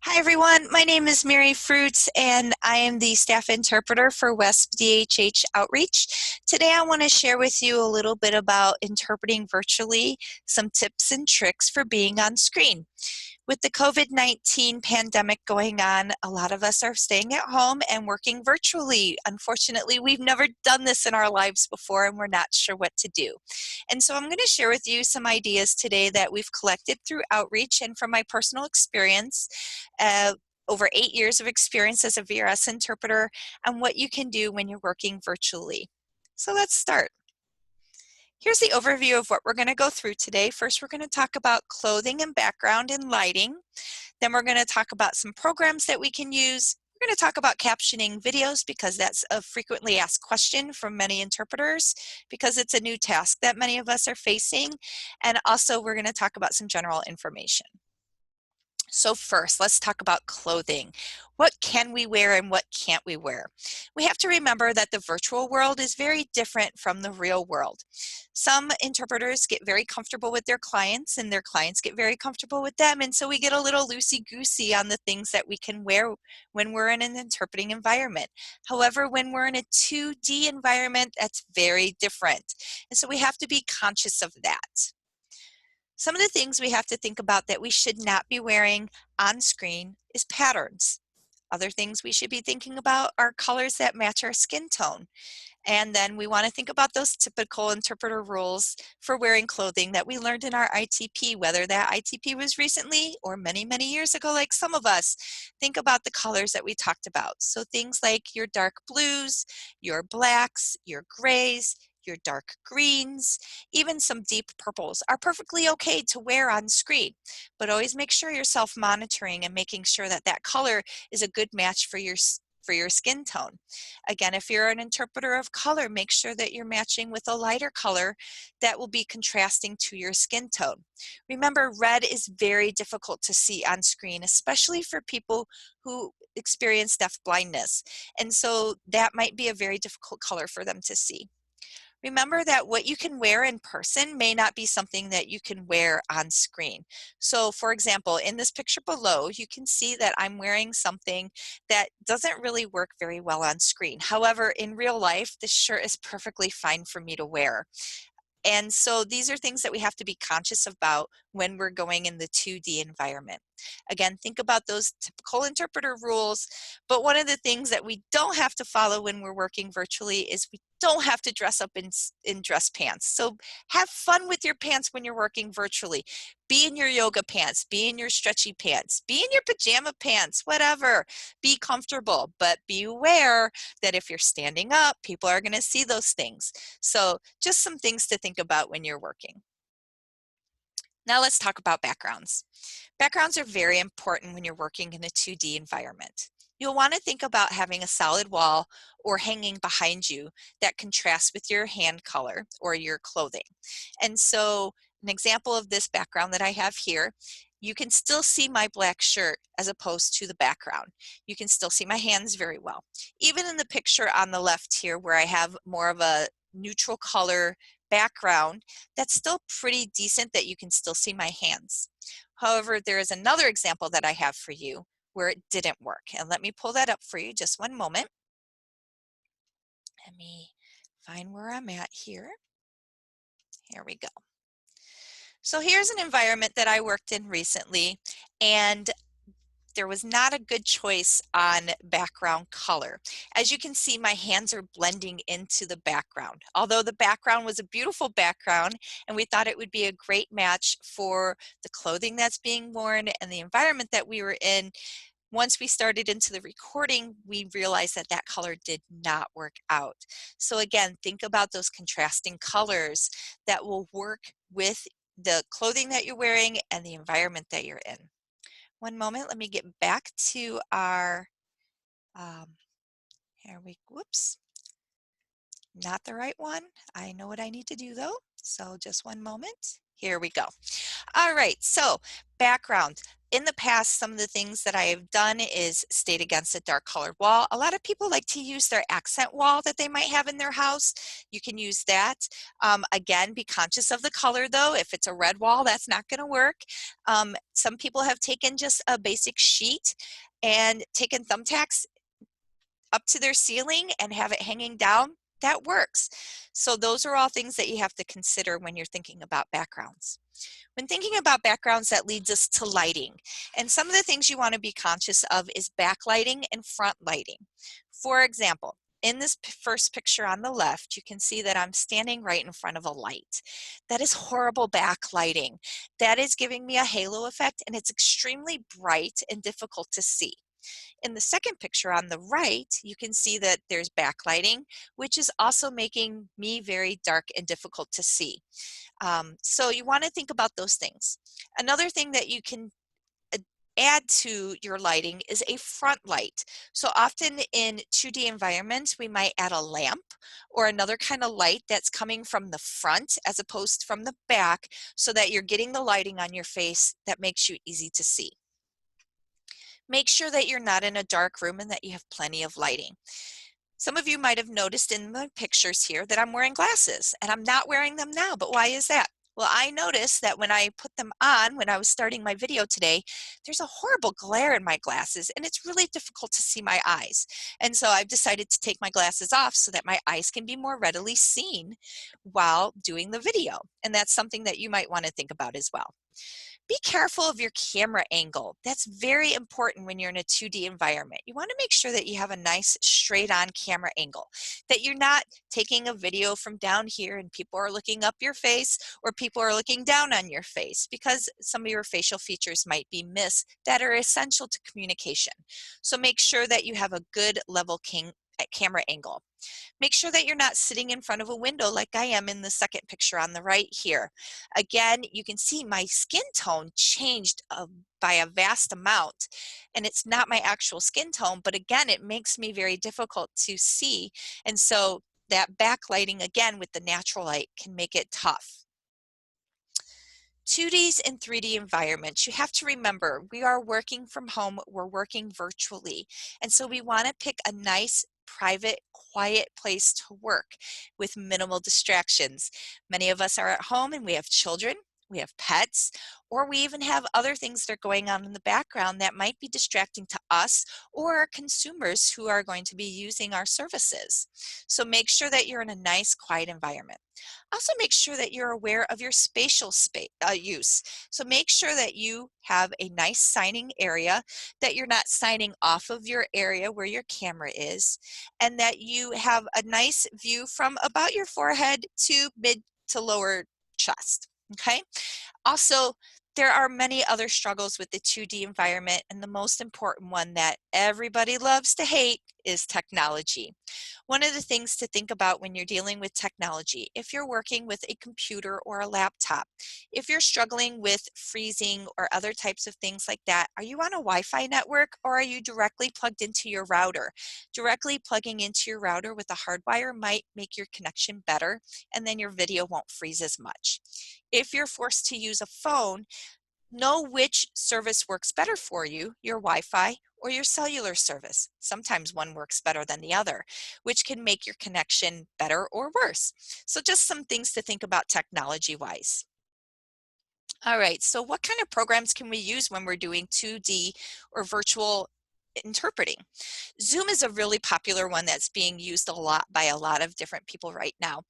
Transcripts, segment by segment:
Hi everyone, my name is Mary Fruits and I am the staff interpreter for WESP DHH Outreach. Today I want to share with you a little bit about interpreting virtually, some tips and tricks for being on screen. With the COVID-19 pandemic going on, a lot of us are staying at home and working virtually. Unfortunately, we've never done this in our lives before and we're not sure what to do. And so I'm going to share with you some ideas today that we've collected through outreach and from my personal experience, uh, over 8 years of experience as a VRS interpreter, and what you can do when you're working virtually. So let's start. Here's the overview of what we're going to go through today. First, we're going to talk about clothing and background and lighting. Then we're going to talk about some programs that we can use. We're going to talk about captioning videos because that's a frequently asked question from many interpreters because it's a new task that many of us are facing. And also, we're going to talk about some general information. So first, let's talk about clothing. What can we wear and what can't we wear? We have to remember that the virtual world is very different from the real world. Some interpreters get very comfortable with their clients and their clients get very comfortable with them, and so we get a little loosey-goosey on the things that we can wear when we're in an interpreting environment. However, when we're in a 2D environment, that's very different, and so we have to be conscious of that. Some of the things we have to think about that we should not be wearing on screen is patterns. Other things we should be thinking about are colors that match our skin tone. And then we want to think about those typical interpreter rules for wearing clothing that we learned in our ITP, whether that ITP was recently or many, many years ago, like some of us. Think about the colors that we talked about. So things like your dark blues, your blacks, your grays, your dark greens, even some deep purples are perfectly okay to wear on screen. But always make sure you're self-monitoring and making sure that that color is a good match for your skin tone. Again, if you're an interpreter of color, make sure that you're matching with a lighter color that will be contrasting to your skin tone. Remember, red is very difficult to see on screen, especially for people who experience deaf blindness. And so that might be a very difficult color for them to see. Remember that what you can wear in person may not be something that you can wear on screen. So for example, in this picture below, you can see that I'm wearing something that doesn't really work very well on screen. However, in real life, this shirt is perfectly fine for me to wear. And so these are things that we have to be conscious about when we're going in the 2D environment. Again, think about those typical interpreter rules, but one of the things that we don't have to follow when we're working virtually is we don't have to dress up in dress pants. So have fun with your pants when you're working virtually. Be in your yoga pants, be in your stretchy pants, be in your pajama pants, whatever. Be comfortable, but be aware that if you're standing up, people are going to see those things. So just some things to think about when you're working. Now let's talk about backgrounds. Backgrounds are very important when you're working in a 2D environment. You'll want to think about having a solid wall or hanging behind you that contrasts with your hand color or your clothing. And so an example of this background that I have here, you can still see my black shirt as opposed to the background. You can still see my hands very well. Even in the picture on the left here where I have more of a neutral color background, that's still pretty decent that you can still see my hands. However, there is another example that I have for you where it didn't work. And let me pull that up for you just one moment. Let me find where I'm at here. Here we go. So here's an environment that I worked in recently, and there was not a good choice on background color. As you can see, my hands are blending into the background. Although the background was a beautiful background and we thought it would be a great match for the clothing that's being worn and the environment that we were in, once we started into the recording, we realized that that color did not work out. So again, think about those contrasting colors that will work with the clothing that you're wearing and the environment that you're in. One moment, let me get back to our, whoops, not the right one. I know what I need to do though, so just one moment. Here we go. All right, so background. In the past, some of the things that I have done is stayed against a dark colored wall. A lot of people like to use their accent wall that they might have in their house. You can use that. Again, be conscious of the color though. If it's a red wall, that's not gonna work. Some people have taken just a basic sheet and taken thumbtacks up to their ceiling and have it hanging down. That works. So those are all things that you have to consider when you're thinking about backgrounds. When thinking about backgrounds, that leads us to lighting. And some of the things you want to be conscious of is backlighting and front lighting. For example, in this first picture on the left, you can see that I'm standing right in front of a light. That is horrible backlighting. That is giving me a halo effect, and it's extremely bright and difficult to see. In the second picture on the right, you can see that there's backlighting, which is also making me very dark and difficult to see. So you want to think about those things. Another thing that you can add to your lighting is a front light. So often in 2D environments, we might add a lamp or another kind of light that's coming from the front as opposed from the back, so that you're getting the lighting on your face that makes you easy to see. Make sure that you're not in a dark room and that you have plenty of lighting. Some of you might have noticed in the pictures here that I'm wearing glasses, and I'm not wearing them now, but why is that? Well, I noticed that when I put them on, when I was starting my video today, there's a horrible glare in my glasses, and it's really difficult to see my eyes. And so I've decided to take my glasses off so that my eyes can be more readily seen while doing the video. And that's something that you might want to think about as well. Be careful of your camera angle. That's very important when you're in a 2D environment. You want to make sure that you have a nice straight on camera angle, that you're not taking a video from down here and people are looking up your face or people are looking down on your face, because some of your facial features might be missed that are essential to communication. So make sure that you have a good level camera angle. Make sure that you're not sitting in front of a window like I am in the second picture on the right here. Again, you can see my skin tone changed by a vast amount, and it's not my actual skin tone, but again, it makes me very difficult to see. And so that backlighting again with the natural light can make it tough. 2Ds and 3D environments, you have to remember we are working from home, we're working virtually. And so we want to pick a nice, private, quiet place to work with minimal distractions. Many of us are at home and we have children, we have pets, or we even have other things that are going on in the background that might be distracting to us or our consumers who are going to be using our services. So make sure that you're in a nice, quiet environment. Also make sure that you're aware of your spatial use. So make sure that you have a nice signing area, that you're not signing off of your area where your camera is, and that you have a nice view from about your forehead to mid to lower chest, okay? Also, there are many other struggles with the 2D environment, and the most important one that everybody loves to hate is technology. One of the things to think about when you're dealing with technology, if you're working with a computer or a laptop, if you're struggling with freezing or other types of things like that, are you on a Wi-Fi network or are you directly plugged into your router? Directly plugging into your router with a hardwire might make your connection better, and then your video won't freeze as much. If you're forced to use a phone, know which service works better for you, your Wi-Fi or your cellular service. Sometimes one works better than the other, which can make your connection better or worse. So just some things to think about technology-wise. All right, so what kind of programs can we use when we're doing 2D or virtual interpreting? Zoom is a really popular one that's being used a lot by a lot of different people right now.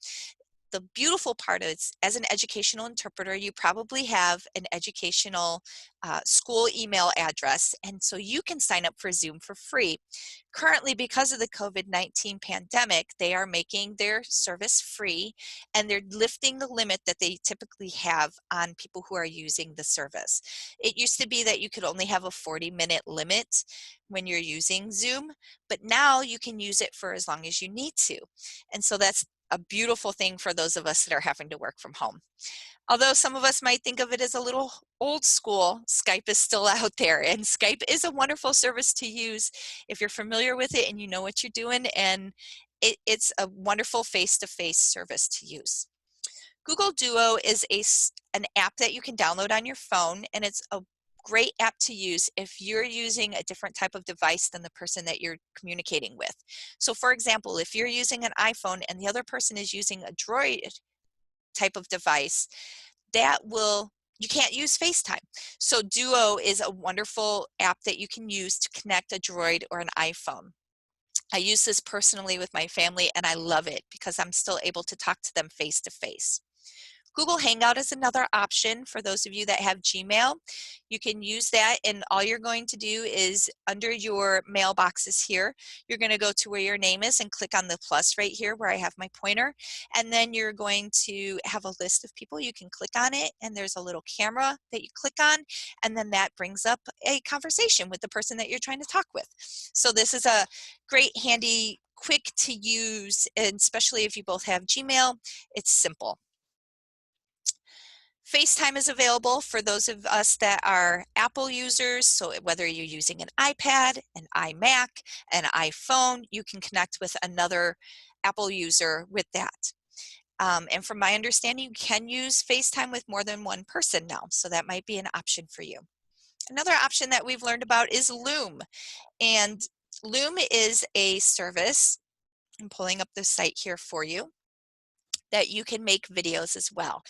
The beautiful part is, as an educational interpreter, you probably have an educational school email address, and so you can sign up for Zoom for free. Currently, because of the COVID-19 pandemic, they are making their service free, and they're lifting the limit that they typically have on people who are using the service. It used to be that you could only have a 40-minute limit when you're using Zoom, but now you can use it for as long as you need to. And so that's a beautiful thing for those of us that are having to work from home. Although some of us might think of it as a little old school, Skype is still out there, and Skype is a wonderful service to use if you're familiar with it and you know what you're doing, and it's a wonderful face-to-face service to use. Google Duo is an app that you can download on your phone, and it's a great app to use if you're using a different type of device than the person that you're communicating with. So for example, if you're using an iPhone and the other person is using a Droid type of device, you can't use FaceTime. So Duo is a wonderful app that you can use to connect a Droid or an iPhone. I use this personally with my family and I love it because I'm still able to talk to them face to face. Google Hangout is another option for those of you that have Gmail. You can use that, and all you're going to do is under your mailboxes here, you're going to go to where your name is and click on the plus right here where I have my pointer, and then you're going to have a list of people. You can click on it, and there's a little camera that you click on, and then that brings up a conversation with the person that you're trying to talk with. So this is a great, handy, quick to use, and especially if you both have Gmail, it's simple. FaceTime is available for those of us that are Apple users, so whether you're using an iPad, an iMac, an iPhone, you can connect with another Apple user with that. And from my understanding, you can use FaceTime with more than one person now, so that might be an option for you. Another option that we've learned about is Loom, and Loom is a service, I'm pulling up the site here for you, that you can make videos as well.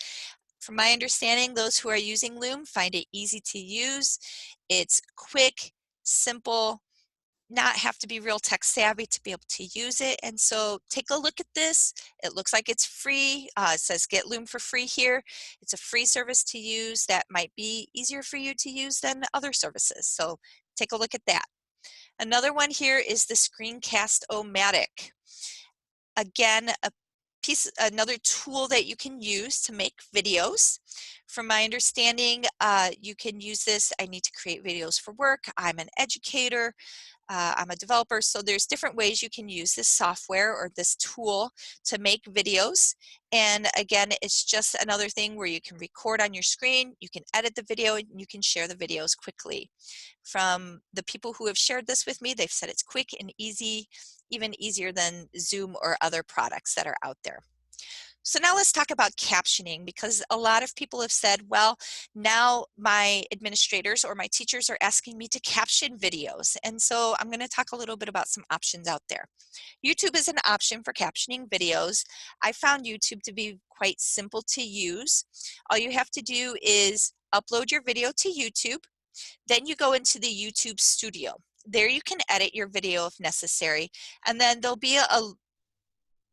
From my understanding, those who are using Loom find it easy to use. It's quick, simple, not have to be real tech savvy to be able to use it. And so take a look at this. It looks like it's free. It says get Loom for free here. It's a free service to use that might be easier for you to use than other services. So take a look at that. Another one here is the Screencast-O-Matic. Again, another tool that you can use to make videos. From my understanding, you can use this. I need to create videos for work. I'm an educator. I'm a developer, so there's different ways you can use this software or this tool to make videos. And again, it's just another thing where you can record on your screen, you can edit the video, and you can share the videos quickly. From the people who have shared this with me, they've said it's quick and easy, even easier than Zoom or other products that are out there. So now let's talk about captioning, because a lot of people have said, well, now my administrators or my teachers are asking me to caption videos. And so I'm going to talk a little bit about some options out there. YouTube is an option for captioning videos. I found YouTube to be quite simple to use. All you have to do is upload your video to YouTube. Then you go into the YouTube studio. There you can edit your video if necessary. And then there'll be a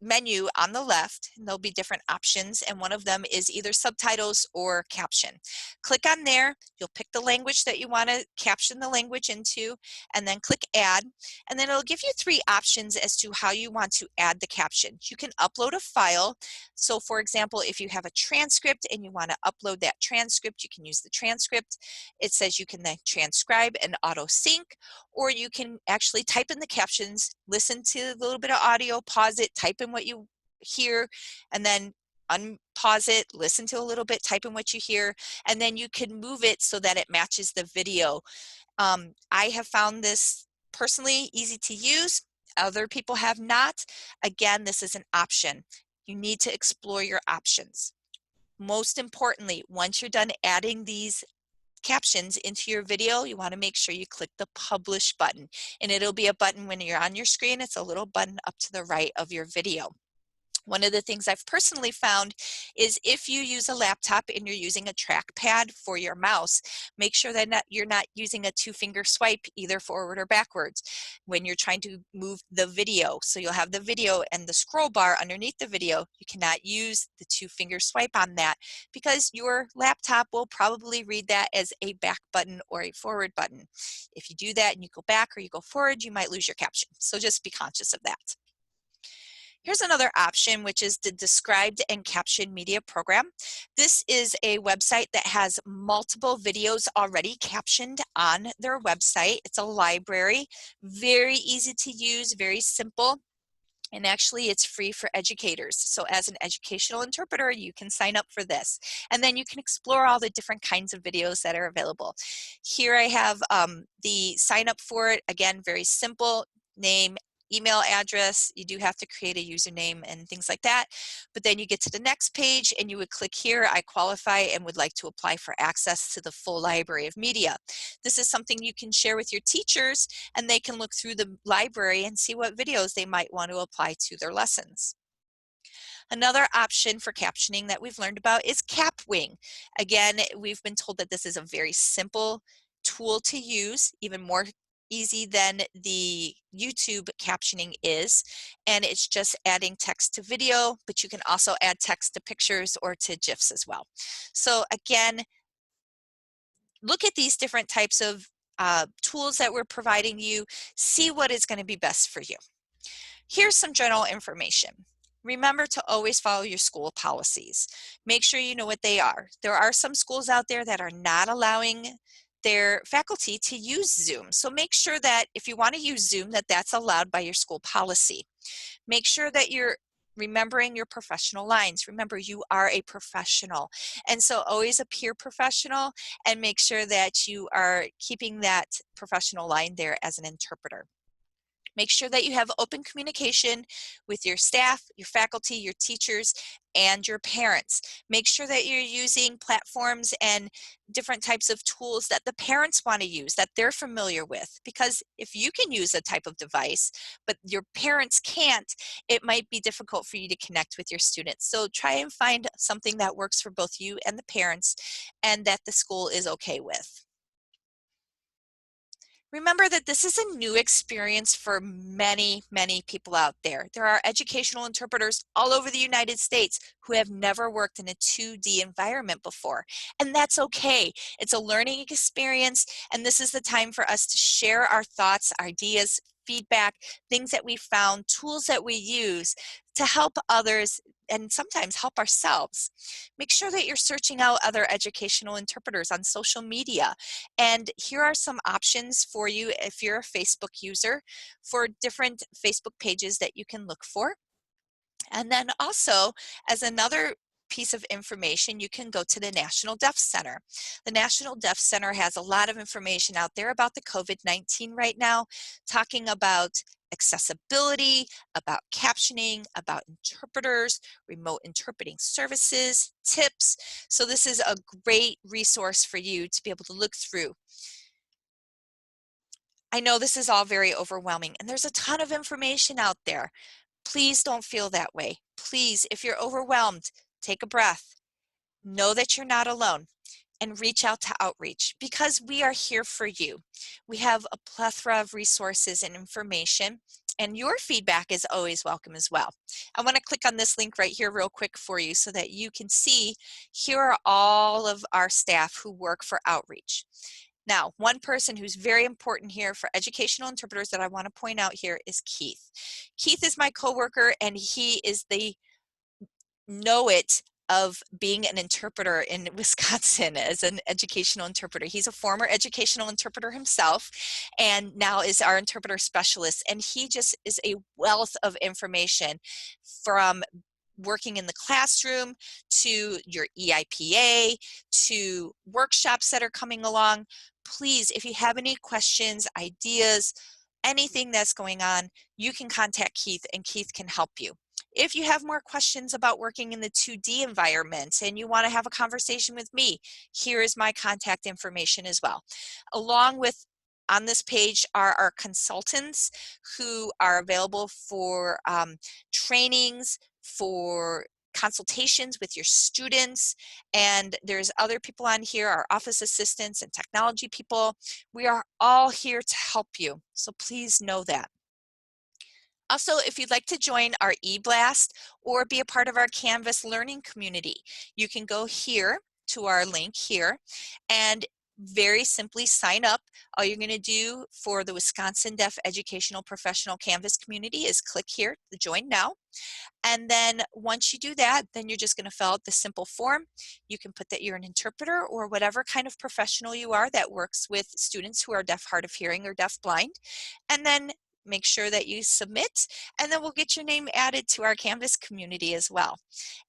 menu on the left, and there'll be different options, and one of them is either subtitles or caption. Click on there, you'll pick the language that you want to caption the language into, and then click add, and then it'll give you three options as to how you want to add the caption. You can upload a file. So for example, if you have a transcript and you want to upload that transcript, you can use the transcript. It says you can then transcribe and auto sync, or you can actually type in the captions, listen to a little bit of audio, pause it, type in what you hear, and then unpause it, listen to a little bit, type in what you hear, and then you can move it so that it matches the video. I have found this personally easy to use. Other people have not. Again, this is an option. You need to explore your options. Most importantly, once you're done adding these captions into your video, you want to make sure you click the publish button, and it'll be a button when you're on your screen. It's a little button up to the right of your video. One of the things I've personally found is if you use a laptop and you're using a trackpad for your mouse, make sure that you're not using a two-finger swipe either forward or backwards when you're trying to move the video. So you'll have the video and the scroll bar underneath the video. You cannot use the two-finger swipe on that because your laptop will probably read that as a back button or a forward button. If you do that and you go back or you go forward, you might lose your caption. So just be conscious of that. Here's another option, which is the Described and Captioned Media Program. This is a website that has multiple videos already captioned on their website. It's a library, very easy to use, very simple. And actually, it's free for educators. So as an educational interpreter, you can sign up for this. And then you can explore all the different kinds of videos that are available. Here I have the sign up for it. Again, very simple. Name, email address. You do have to create a username and things like that. But then you get to the next page and you would click here, I qualify and would like to apply for access to the full library of media. This is something you can share with your teachers, and they can look through the library and see what videos they might want to apply to their lessons. Another option for captioning that we've learned about is Capwing. Again, we've been told that this is a very simple tool to use, even more easy than the YouTube captioning is, and it's just adding text to video, but you can also add text to pictures or to GIFs as well. So again, look at these different types of tools that we're providing you, see what is going to be best for you. Here's some general information. Remember to always follow your school policies. Make sure you know what they are. There are some schools out there that are not allowing their faculty to use Zoom. So make sure that if you want to use Zoom, that's allowed by your school policy. Make sure that you're remembering your professional lines. Remember, you are a professional. And so always appear professional and make sure that you are keeping that professional line there as an interpreter. Make sure that you have open communication with your staff, your faculty, your teachers, and your parents. Make sure that you're using platforms and different types of tools that the parents want to use, that they're familiar with. Because if you can use a type of device, but your parents can't, it might be difficult for you to connect with your students. So try and find something that works for both you and the parents and that the school is okay with. Remember that this is a new experience for many, many people out there. There are educational interpreters all over the United States who have never worked in a 2D environment before, and that's okay. It's a learning experience, and this is the time for us to share our thoughts, ideas, feedback, things that we found, tools that we use to help others and sometimes help ourselves. Make sure that you're searching out other educational interpreters on social media. And here are some options for you if you're a Facebook user for different Facebook pages that you can look for. And then also, as another piece of information, you can go to the National Deaf Center. The National Deaf Center has a lot of information out there about the COVID-19 right now, talking about accessibility, about captioning, about interpreters, remote interpreting services, tips. So this is a great resource for you to be able to look through. I know this is all very overwhelming, and there's a ton of information out there. Please don't feel that way. Please, if you're overwhelmed, take a breath. Know that you're not alone and reach out to Outreach because we are here for you. We have a plethora of resources and information, and your feedback is always welcome as well. I want to click on this link right here real quick for you so that you can see here are all of our staff who work for Outreach. Now, one person who's very important here for educational interpreters that I want to point out here is Keith. Keith is my coworker, and he is the know-it of being an interpreter in Wisconsin as an educational interpreter. He's a former educational interpreter himself and now is our interpreter specialist. And he just is a wealth of information from working in the classroom to your EIPA to workshops that are coming along. Please, if you have any questions, ideas, anything that's going on, you can contact Keith and Keith can help you. If you have more questions about working in the 2D environment and you want to have a conversation with me, here is my contact information as well. Along with on this page are our consultants who are available for trainings, for consultations with your students, and there's other people on here, our office assistants and technology people. We are all here to help you, so please know that. Also, if you'd like to join our eBlast or be a part of our Canvas learning community, you can go here to our link here and very simply sign up. All you're going to do for the Wisconsin Deaf Educational Professional Canvas community is click here to join now. And then once you do that, then you're just going to fill out the simple form. You can put that you're an interpreter or whatever kind of professional you are that works with students who are deaf, hard of hearing, or deaf blind. And then make sure that you submit, and then we'll get your name added to our Canvas community as well.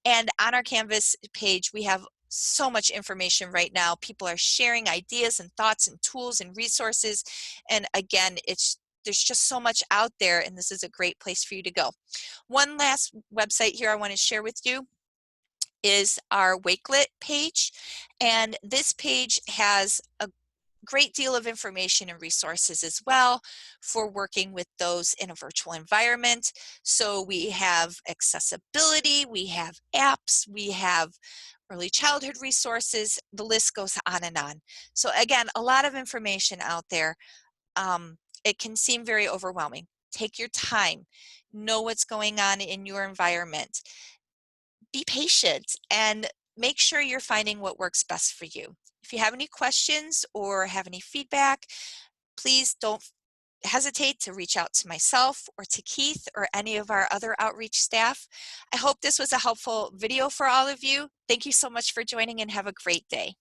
And on our Canvas page, we have so much information right now. People are sharing ideas and thoughts and tools and resources. And again, it's there's just so much out there, and this is a great place for you to go. One last website here I want to share with you is our Wakelet page, and this page has a great deal of information and resources as well for working with those in a virtual environment. So we have accessibility, we have apps, we have early childhood resources, the list goes on and on. So again, a lot of information out there. It can seem very overwhelming. Take your time, know what's going on in your environment, be patient, and make sure you're finding what works best for you. If you have any questions or have any feedback, please don't hesitate to reach out to myself or to Keith or any of our other outreach staff. I hope this was a helpful video for all of you. Thank you so much for joining, and have a great day.